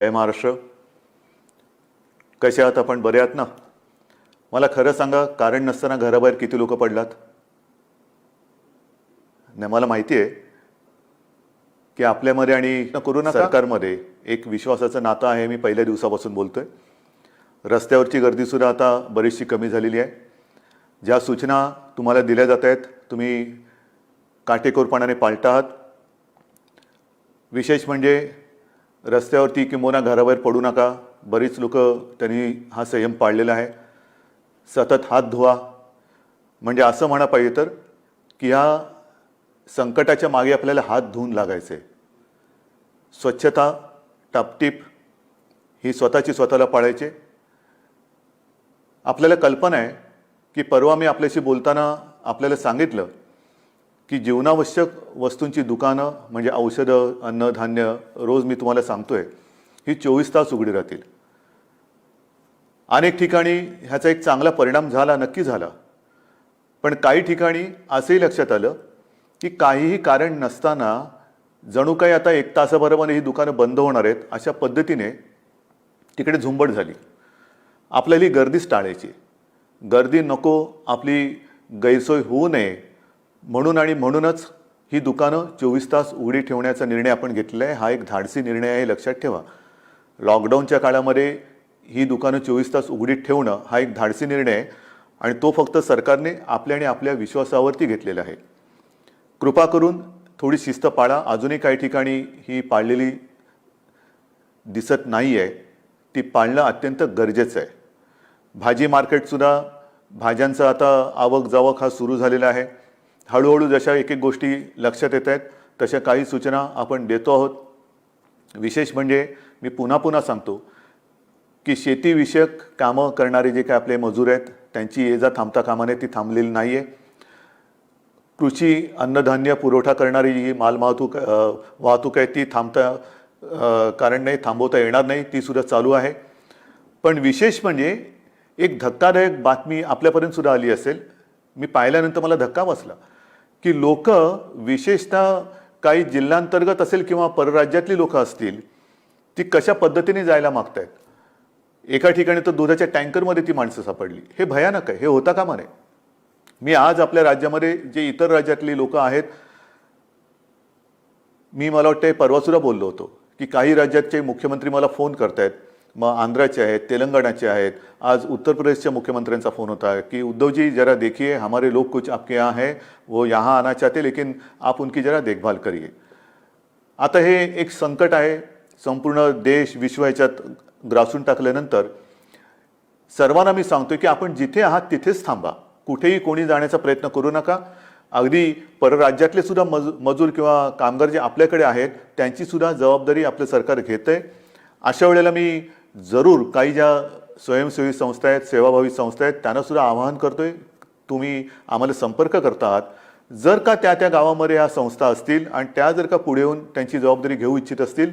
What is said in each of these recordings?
जय महाराष्ट्र. कसे आहात आपण? बरे आहात ना? मला खरं सांगा, कारण नसताना घराबाहेर किती लोक पडलात? नाही, मला माहिती आहे की आपल्यामध्ये आणि कोरोना सरकारमध्ये एक विश्वासाचं नातं आहे. मी पहिल्या दिवसापासून बोलतोय. रस्त्यावरची गर्दी सुद्धा आता बरीचशी कमी झालेली आहे. ज्या सूचना तुम्हाला दिल्या जात आहेत तुम्ही काटेकोरपणाने पाळत आहात. विशेष म्हणजे रस्त्यावरती किंवा घराबाहेर पडू नका. बरीच लोक त्यांनी हा संयम पाळलेला आहे. सतत हात धुवा. म्हणजे असं म्हणा पाहिजे तर की ह्या संकटाच्या मागे आपल्याला हात धुवून लागायचे. स्वच्छता टापटीप ही स्वतःला पाळायचे. आपल्याला कल्पना आहे की परवा मी आपल्याशी बोलताना आपल्याला सांगितलं की जीवनावश्यक वस्तूंची दुकानं म्हणजे औषधं, अन्न, धान्य रोज मी तुम्हाला सांगतोय ही 24 तास उघडी राहतील. अनेक ठिकाणी ह्याचा एक चांगला परिणाम झाला, नक्की झाला. पण काही ठिकाणी असंही लक्षात आलं की काहीही कारण नसताना जणू काही आता 1 तासाभरामध्ये ही दुकानं बंद होणार आहेत अशा पद्धतीने तिकडे झुंबड झाली. आपल्याला ही गर्दीच टाळायची. गर्दी नको, आपली गैरसोय होऊ नये म्हणून आणि म्हणूनच ही दुकानं 24 तास उघडी ठेवण्याचा निर्णय आपण घेतलेला आहे. हा एक धाडसी निर्णय आहे, लक्षात ठेवा. लॉकडाऊनच्या काळामध्ये ही दुकानं 24 तास उघडी ठेवणं हा एक धाडसी निर्णय आहे आणि तो फक्त सरकारने आपल्या आणि आपल्या विश्वासावरती घेतलेला आहे. कृपा करून थोडी शिस्त पाळा. अजूनही काही ठिकाणी ही पाळलेली दिसत नाही आहे. ती पाळणं अत्यंत गरजेचं आहे. भाजी मार्केटसुद्धा भाज्यांचा आता आवक जावक हा सुरू झालेला आहे. हळूहळू जशा एक एक गोष्टी लक्षात येत आहेत तशा काही सूचना आपण देतो आहोत. विशेष म्हणजे मी पुन्हा सांगतो की शेतीविषयक कामं करणारे जे काय आपले मजूर आहेत त्यांची ये जा थांबता कामा नये. ती थांबलेली नाही आहे. कृषी अन्नधान्य पुरवठा करणारी जी वाहतूक आहे ती कारण नाही, थांबवता येणार नाही, ती सुद्धा चालू आहे. पण विशेष म्हणजे एक धक्कादायक बातमी आपल्यापर्यंत सुद्धा आली असेल. मी पाहिल्यानंतर मला धक्का बसला की लोक, विशेषतः काही जिल्ह्यांतर्गत असेल किंवा परराज्यातली लोक असतील, ती कशा पद्धतीने जायला मागतायत. एका ठिकाणी तर दुधाच्या टँकरमध्ये ती माणसं सापडली. हे भयानक आहे. हे होता कामा नये. मी आज आपल्या राज्यामध्ये जे इतर राज्यातली लोक आहेत, मला वाटतं परवासुद्धा बोललो होतो की काही राज्याचे मुख्यमंत्री मला फोन करतायत. मग आंध्राचे आहेत, तेलंगणाचे आहेत. आज उत्तर प्रदेशच्या मुख्यमंत्र्यांचा फोन होता की उद्धवजी जरा देखिए, हमारे लोग कुछ आपके यहाँ हैं, वो यहाँ आना चाहते लेकिन आप उनकी जरा देखभाल करिए. आता हे एक संकट आहे. संपूर्ण देश विश्व ह्याच्यात ग्रासून टाकल्यानंतर सर्वांना मी सांगतोय की आपण जिथे आहात तिथेच थांबा. कुठेही कोणी जाण्याचा प्रयत्न करू नका. अगदी परराज्यातले सुद्धा मजूर किंवा कामगार जे आपल्याकडे आहेत त्यांची सुद्धा जबाबदारी आपलं सरकार घेतंय. अशा वेळेला मी जरूर काही ज्या स्वयंसेवी संस्था आहेत, सेवाभावी संस्था आहेत, त्यांना सुद्धा आवाहन करतोय, तुम्ही आम्हाला संपर्क करता आहात. जर का त्या गावामध्ये या संस्था असतील आणि त्या जर का पुढे येऊन त्यांची जबाबदारी घेऊ इच्छित असतील,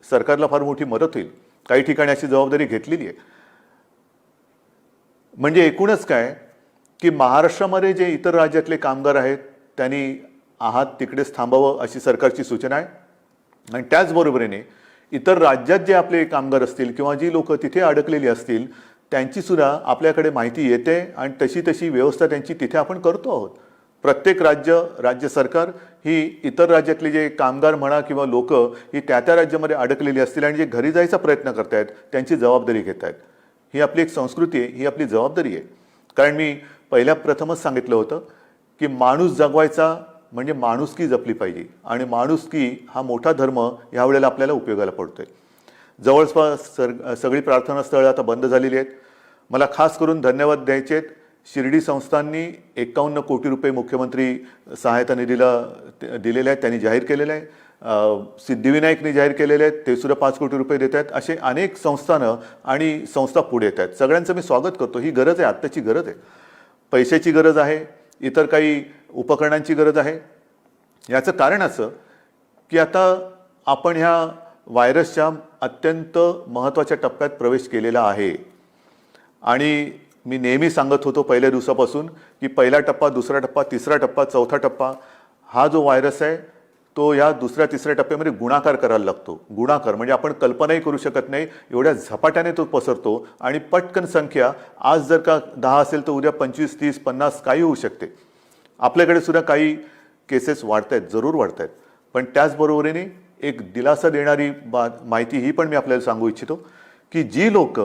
सरकारला फार मोठी मदत होईल. काही ठिकाणी अशी जबाबदारी घेतलेली आहे. म्हणजे एकूणच काय की महाराष्ट्रामध्ये जे इतर राज्यातले कामगार आहेत त्यांनी आहात तिकडेच थांबावं अशी सरकारची सूचना आहे. आणि त्याचबरोबरीने इतर राज्यात जे आपले कामगार असतील किंवा जी लोक तिथे अडकलेली असतील त्यांची सुद्धा आपल्याकडे माहिती येते आणि तशी व्यवस्था त्यांची तिथे आपण करतो आहोत. प्रत्येक राज्य सरकार ही इतर राज्यातले जे कामगार म्हणा किंवा लोक ही त्या राज्यामध्ये अडकलेली असतील आणि जे घरी जायचा प्रयत्न करतायत त्यांची जबाबदारी घेत आहेत. ही आपली एक संस्कृती आहे, ही आपली जबाबदारी आहे. कारण मी प्रथमच सांगितलं होतं की माणूस जगवायचा म्हणजे माणुसकी जपली पाहिजे आणि माणुसकी हा मोठा धर्म ह्यावेळेला आपल्याला उपयोगाला पडतोय. जवळपास सगळी प्रार्थना स्थळं आता बंद झालेली आहेत. मला खास करून धन्यवाद द्यायचे आहेत. शिर्डी संस्थांनी 51 कोटी रुपये मुख्यमंत्री सहायता निधीला दिलेले आहेत, त्यांनी जाहीर केलेलं आहे. सिद्धिविनायकने जाहीर केलेले आहेत, ते सुद्धा 5 कोटी रुपये देत आहेत. असे अनेक संस्थानं आणि संस्था पुढे येत आहेत. सगळ्यांचं मी स्वागत करतो. ही गरज आहे, आत्ताची गरज आहे. पैशाची गरज आहे, इतर काही उपकरणांची गरज आहे. याचं कारण असं की आता आपण ह्या व्हायरसच्या अत्यंत महत्त्वाच्या टप्प्यात प्रवेश केलेला आहे. आणि मी नेहमी सांगत होतो पहिल्या दिवसापासून की पहिला टप्पा, दुसरा टप्पा, तिसरा टप्पा, चौथा टप्पा हा जो व्हायरस आहे तो या दुसऱ्या तिसऱ्या टप्प्यामध्ये गुणाकार करायला लागतो. गुणाकार म्हणजे आपण कल्पनाही करू शकत नाही एवढ्या झपाट्याने तो पसरतो आणि पटकन संख्या आज जर का 10 असेल तर उद्या 25, 30, 50 काही होऊ शकते. आपल्याकडे सुद्धा काही केसेस वाढत आहेत, जरूर वाढत आहेत. पण त्याचबरोबरीने एक दिलासा देणारी माहिती ही पण मी आपल्याला सांगू इच्छितो की जी लोक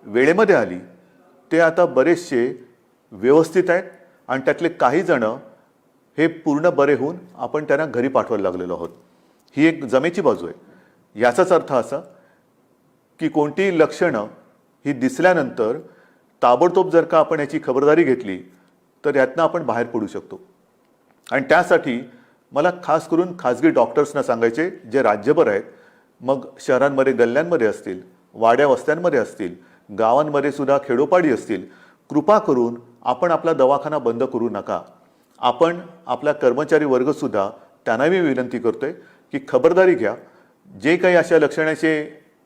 वेळेमध्ये आली ते आता बरेचसे व्यवस्थित आहेत आणि त्यातले काही जण हे पूर्ण बरे होऊन आपण त्यांना घरी पाठवायला लागलेलो आहोत. ही एक जमेची बाजू आहे. याचाच अर्थ असा की कोणतीही लक्षणं ही दिसल्यानंतर ताबडतोब जर का आपण याची खबरदारी घेतली तर यातनं आपण बाहेर पडू शकतो. आणि त्यासाठी मला खास करून खाजगी डॉक्टर्सना सांगायचे जे राज्यभर आहेत, मग शहरांमध्ये गल्ल्यांमध्ये असतील, वाड्या वस्त्यांमध्ये असतील, गावांमध्ये सुद्धा खेडोपाडी असतील, कृपा करून आपण आपला दवाखाना बंद करू नका. आपण आपला कर्मचारी वर्गसुद्धा त्यांना मी विनंती करतोय की खबरदारी घ्या. जे काही अशा लक्षणाचे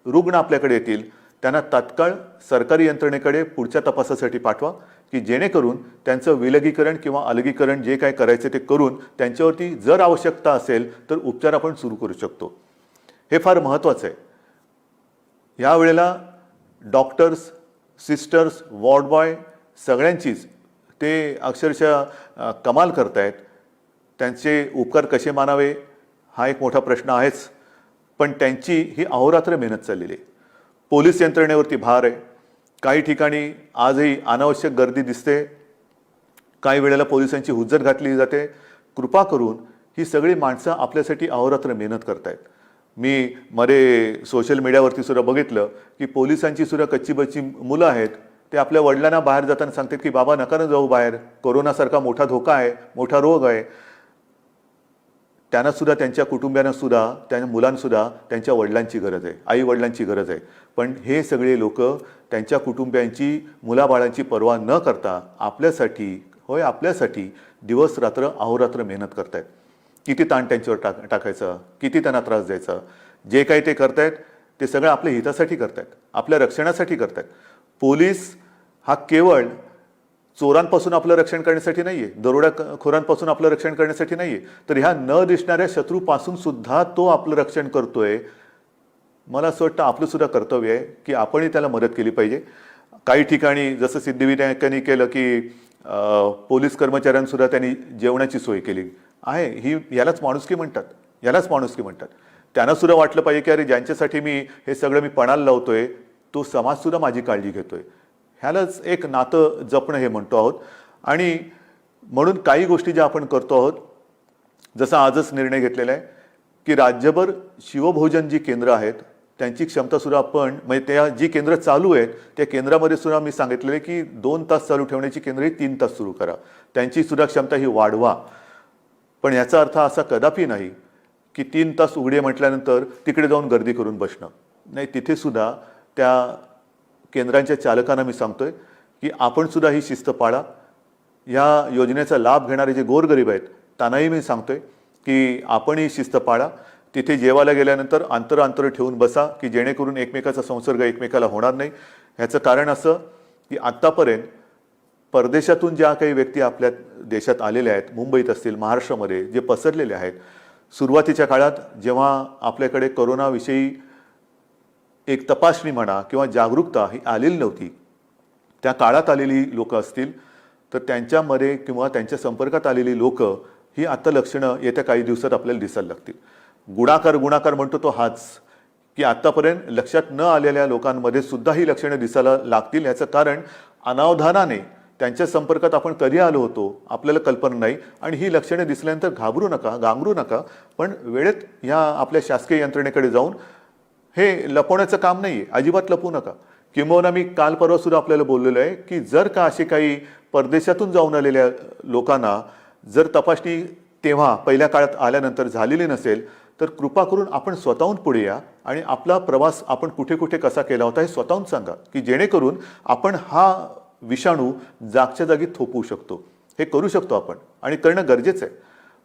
रुग्ण आपल्याकडे येतील त्यांना तात्काळ सरकारी यंत्रणेकडे पुढच्या तपासासाठी पाठवा की जेणेकरून त्यांचं विलगीकरण किंवा अलगीकरण जे काय करायचे ते करून त्यांच्यावरती जर आवश्यकता असेल तर उपचार आपण सुरू करू शकतो. हे फार महत्त्वाचं आहे. यावेळेला डॉक्टर्स, सिस्टर्स, वॉर्ड बॉय सगळ्यांचीच ते अक्षरशः कमाल करतायत. त्यांचे उपकार कसे मानावे हा एक मोठा प्रश्न आहेच, पण त्यांची ही अहोरात्र मेहनत चाललेली आहे. पोलीस यंत्रणेवरती भार आहे. काही ठिकाणी आजही अनावश्यक गर्दी दिसते. काही वेळेला पोलिसांची हुज्जत घातली जाते. कृपा करून ही सगळी माणसं आपल्यासाठी अहोरात्र मेहनत करतायत. मी मध्ये सोशल मीडियावरती सुद्धा बघितलं की पोलिसांची सुद्धा कच्ची बच्ची मुलं आहेत, ते आपल्या वडिलांना बाहेर जाताना सांगतात की बाबा नका ना जाऊ बाहेर, कोरोनासारखा मोठा धोका आहे, मोठा रोग आहे. त्यांना सुद्धा, त्यांच्या कुटुंबियांना सुद्धा, त्यांच्या मुलांसुद्धा त्यांच्या वडिलांची गरज आहे, आई वडिलांची गरज आहे. पण हे सगळे लोक त्यांच्या कुटुंबियांची, मुलाबाळांची पर्वा न करता आपल्यासाठी दिवस रात्र अहोरात्र मेहनत करतायत. किती ताण त्यांच्यावर टाकायचा, किती त्यांना त्रास द्यायचा. जे काही ते करतायत ते सगळं आपल्या हितासाठी करतायत, आपल्या रक्षणासाठी करतायत. पोलीस हा केवळ चोरांपासून आपलं रक्षण करण्यासाठी नाही आहे, दरोडेखोरांपासून आपलं रक्षण करण्यासाठी नाही आहे, तर ह्या न दिसणाऱ्या शत्रूपासून सुद्धा तो आपलं रक्षण करतोय. मला असं वाटतं आपलं सुद्धा कर्तव्य आहे की आपणही त्याला मदत केली पाहिजे. काही ठिकाणी जसं सिद्धिविनायकांनी केलं की पोलीस कर्मचाऱ्यांसुद्धा त्यांनी जेवणाची सोय केली आहे. यालाच माणुसकी म्हणतात. त्यांना सुद्धा वाटलं पाहिजे की अरे ज्यांच्यासाठी मी हे सगळं मी पणाला लावतोय तो समाजसुद्धा माझी काळजी घेतोय. ह्यालाच एक नातं जपणं हे म्हणतो आहोत. आणि म्हणून काही गोष्टी ज्या आपण करतो आहोत, जसा आजच निर्णय घेतलेला आहे की राज्यभर शिवभोजन जी केंद्र आहेत त्यांची क्षमता सुद्धा आपण, म्हणजे त्या जी केंद्र चालू आहेत त्या केंद्रामध्ये सुद्धा मी सांगितलेले की 2 तास चालू ठेवण्याची केंद्र 3 तास सुरू करा. त्यांची सुद्धा क्षमता ही वाढवा. पण याचा अर्थ असा कदापि नाही की 3 तास उघडे म्हटल्यानंतर तिकडे जाऊन गर्दी करून बसणं नाही. तिथे सुद्धा त्या केंद्रांच्या चालकांना मी सांगतोय की आपण सुद्धा ही शिस्त पाळा. या योजनेचा लाभ घेणारे जे गोरगरीब आहेत त्यांनाही मी सांगतोय की आपण ही शिस्त पाळा. तिथे जेवायला गेल्यानंतर अंतर ठेवून बसा की जेणेकरून एकमेकाचा संसर्ग एकमेकाला होणार नाही. ह्याचं कारण असं की आत्तापर्यंत परदेशातून ज्या काही व्यक्ती आपल्या देशात आलेल्या आहेत, मुंबईत असतील, महाराष्ट्रामध्ये जे पसरलेले आहेत, सुरुवातीच्या काळात जेव्हा आपल्याकडे कोरोनाविषयी एक तपासणी म्हणा किंवा जागरूकता ही आलेली नव्हती, त्या काळात आलेली लोक असतील तर त्यांच्यामध्ये किंवा त्यांच्या संपर्कात आलेली लोक ही आता लक्षणं येत्या काही दिवसात आपल्याला दिसायला लागतील. गुणाकार म्हणतो तो हाच की आत्तापर्यंत लक्षात न आलेल्या लोकांमध्ये सुद्धा ही लक्षणं दिसायला लागतील. याचं कारण अनावधानाने त्यांच्या संपर्कात आपण कधी आलो होतो आपल्याला कल्पना नाही. आणि ही लक्षणं दिसल्यानंतर घाबरू नका, गांगरू नका, पण वेळेत ह्या आपल्या शासकीय यंत्रणेकडे जाऊन हे लपवण्याचं काम नाही आहे, अजिबात लपवू नका. किंबहुना मी काल परवा सुद्धा आपल्याला बोललेलो आहे की जर का असे काही परदेशातून जाऊन आलेल्या लोकांना जर तपासणी तेव्हा पहिल्या काळात आल्यानंतर झालेली नसेल तर कृपा करून आपण स्वतःहून पुढे या आणि आपला प्रवास आपण कुठे कुठे कसा केला होता हे स्वतःहून सांगा की जेणेकरून आपण हा विषाणू जागच्या जागी थोपवू शकतो. हे करू शकतो आपण आणि करणं गरजेचं आहे.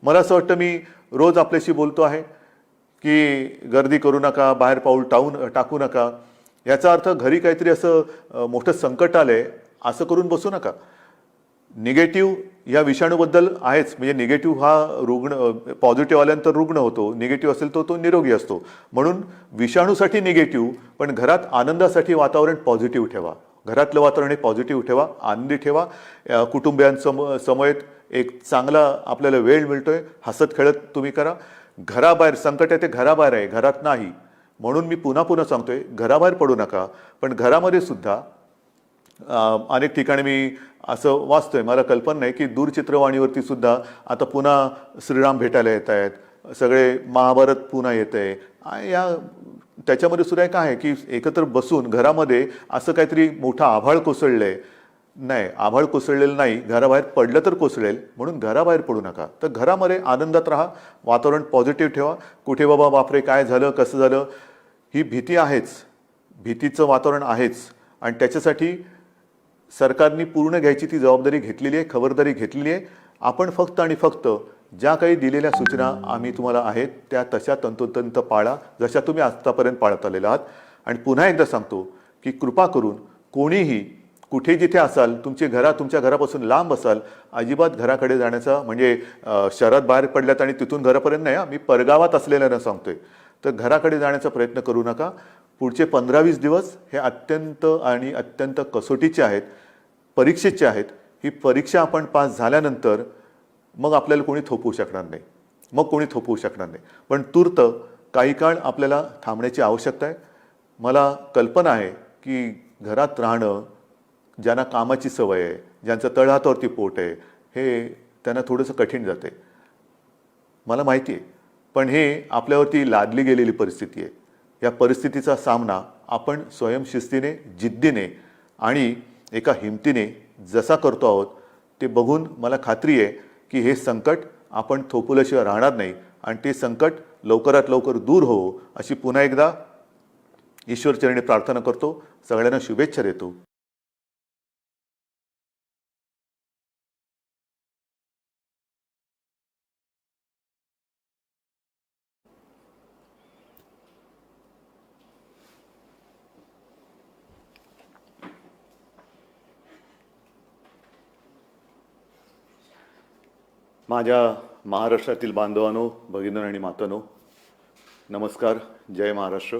मला असं वाटतं मी रोज आपल्याशी बोलतो आहे की गर्दी करू नका, बाहेर पाऊल टाकू नका. याचा अर्थ घरी काहीतरी असं मोठं संकट आलंय असं करून बसू नका. निगेटिव्ह या विषाणूबद्दल आहेच, म्हणजे निगेटिव्ह हा रुग्ण, पॉझिटिव्ह आल्यानंतर रुग्ण होतो, निगेटिव्ह असेल तो निरोगी असतो. म्हणून विषाणूसाठी निगेटिव्ह, पण घरात आनंदासाठी वातावरण पॉझिटिव्ह ठेवा. घरातलं वातावरण हे पॉझिटिव्ह ठेवा, आनंदी ठेवा. कुटुंबियांसमवेत एक चांगला आपल्याला वेळ मिळतोय, हसत खेळत तुम्ही करा. घराबाहेर संकट आहे ते घराबाहेर आहे, घरात नाही. म्हणून मी पुन्हा पुन्हा सांगतोय, घराबाहेर पडू नका. पण घरामध्ये सुद्धा अनेक ठिकाणी मी असं वाचतोय, मला कल्पना नाही की दूरचित्रवाणीवरती सुद्धा आता पुन्हा श्रीराम भेटायला येत आहेत, सगळे महाभारत पुन्हा येत आहे. या त्याच्यामध्ये सुद्धा काय आहे की एकत्र बसून घरामध्ये असं काहीतरी मोठं आभाळ कोसळलंय. नाही, आभाळ कोसळलेलं नाही, घराबाहेर पडलं तर कोसळेल. म्हणून घराबाहेर पडू नका. तर घरामध्ये आनंदात राहा, वातावरण पॉझिटिव्ह ठेवा. कुठे बाबा बापरे काय झालं कसं झालं ही भीती आहेच, भीतीचं वातावरण आहेच. आणि त्याच्यासाठी सरकारने पूर्ण घ्यायची ती जबाबदारी घेतलेली आहे, खबरदारी घेतलेली आहे. आपण फक्त आणि फक्त ज्या काही दिलेल्या सूचना आम्ही तुम्हाला आहेत त्या तशा तंतोतंत पाळा, जशा तुम्ही आत्तापर्यंत पाळत आलेला आहात. आणि पुन्हा एकदा सांगतो की कृपा करून कोणीही कुठे जिथे असाल, तुमच्या घरापासून लांब असाल, अजिबात घराकडे जाण्याचा म्हणजे शहरात बाहेर पडल्यात आणि तिथून घरापर्यंत नाही, मी परगावात असलेल्यानं सांगतोय, तर घराकडे जाण्याचा प्रयत्न करू नका. पुढचे 15-20 दिवस हे अत्यंत कसोटीचे आहेत, परीक्षेचे आहेत. ही परीक्षा आपण पास झाल्यानंतर मग आपल्याला कोणी थोपवू शकणार नाही. पण तूर्त काही काळ आपल्याला थांबण्याची आवश्यकता आहे. मला कल्पना आहे की घरात राहणं, ज्यांना कामाची सवय आहे, ज्यांचं तळहातावरती पोट आहे, हे त्यांना थोडंसं कठीण जाते, मला माहिती आहे. पण हे आपल्यावरती लादली गेलेली परिस्थिती आहे. या परिस्थितीचा सामना आपण स्वयंशिस्तीने, जिद्दीने आणि एका हिमतीने जसा करतो आहोत ते बघून मला खात्री आहे की हे संकट आपण थोपवल्याशिवाय राहणार नाही. आणि ते संकट लवकरात लवकर दूर हो अशी पुन्हा एकदा ईश्वरचरणी प्रार्थना करतो. सगळ्यांना शुभेच्छा देतो. माझ्या महाराष्ट्रातील बांधवांनो, भगिनी आणि मातांनो, नमस्कार. जय महाराष्ट्र.